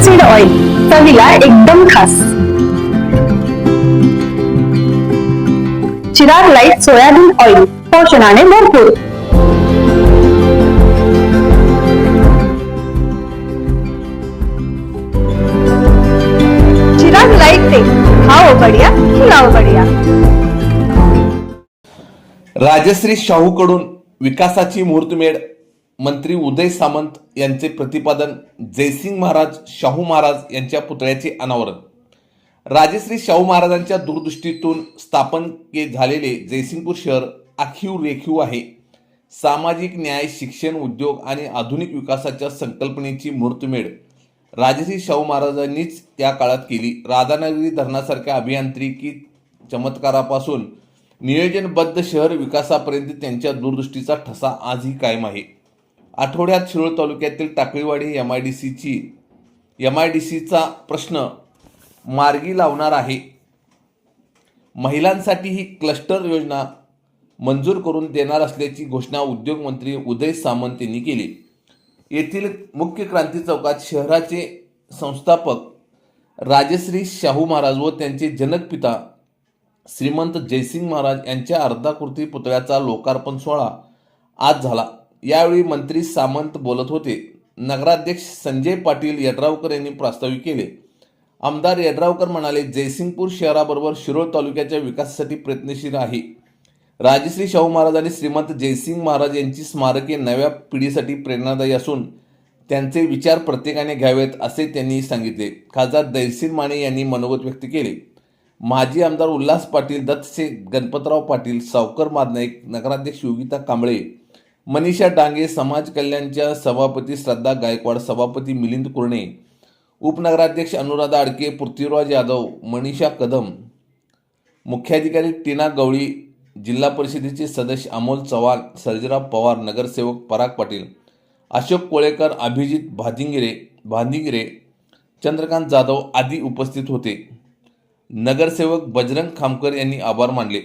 Seed oil, चवीला एकदम खास. चिराग लाईट सोयाबीन ऑइल, पोषणाने भरपूर. चिराग लाईट तेल, खाओ बढिया, खिलाओ बढिया. राजश्री शाहूकडून विकासाची मुहूर्तमेढ, मंत्री उदय सामंत यांचे प्रतिपादन. जयसिंग महाराज शाहू महाराज यांच्या पुतळ्याचे अनावरण. राजश्री शाहू महाराजांच्या दूरदृष्टीतून स्थापन झालेले जयसिंगपूर शहर आखीव रेखीव आहे. सामाजिक न्याय, शिक्षण, उद्योग आणि आधुनिक विकासाच्या संकल्पनेची मुहूर्तमेढ राजश्री शाहू महाराजांनीच त्या काळात केली. राधानगरी धरणासारख्या अभियांत्रिकी चमत्कारापासून नियोजनबद्ध शहर विकासापर्यंत त्यांच्या दूरदृष्टीचा ठसा आजही कायम आहे. आठवड्यात शिरोळ तालुक्यातील टाकळीवाडी MIDCचा प्रश्न मार्गी लावणार आहे. महिलांसाठी ही क्लस्टर योजना मंजूर करून देणार असल्याची घोषणा उद्योगमंत्री उदय सामंत यांनी केली. येथील मुख्य क्रांती चौकात शहराचे संस्थापक राजश्री शाहू महाराज व त्यांचे जनकपिता श्रीमंत जयसिंग महाराज यांच्या अर्धाकृती पुतळ्याचा लोकार्पण सोहळा आज झाला. यावेळी मंत्री सामंत बोलत होते. नगराध्यक्ष संजय पाटील यड्रावकर यांनी प्रास्ताविक केले. आमदार यड्रावकर म्हणाले, जयसिंगपूर शहराबरोबर शिरोळ तालुक्याच्या विकासासाठी प्रयत्नशील आहे. राजश्री शाहू महाराज आणि श्रीमंत जयसिंग महाराज यांची स्मारके नव्या पिढीसाठी प्रेरणादायी असून त्यांचे विचार प्रत्येकाने घ्यावेत असे त्यांनी सांगितले. खासदार दैसिंग माने यांनी मनोगत व्यक्त केले. माजी आमदार उल्हास पाटील, दत्तशेठ, गणपतराव पाटील, सावकर मादनाईक, नगराध्यक्ष योगिता कांबळे, मनीषा डांगे, समाज कल्याणच्या सभापती श्रद्धा गायकवाड, सभापती मिलिंद कुरणे, उपनगराध्यक्ष अनुराधा अडके, पृथ्वीराज यादव, मनीषा कदम, मुख्याधिकारी टीना गवळी, जिल्हा परिषदेचे सदस्य अमोल चव्हाण, सर्जेराव पवार, नगरसेवक पराग पाटील, अशोक कोळेकर, अभिजित भांदिगिरे, चंद्रकांत जाधव आदी उपस्थित होते. नगरसेवक बजरंग खामकर यांनी आभार मानले.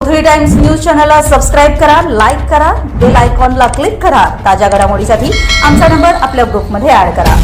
3 टाइम्स न्यूज चॅनलला सबस्क्राईब करा, लाईक करा, बेल आयकॉनला क्लिक करा. ताज्या घडामोडीसाठी आमचा नंबर आपल्या ग्रुपमध्ये ऍड करा.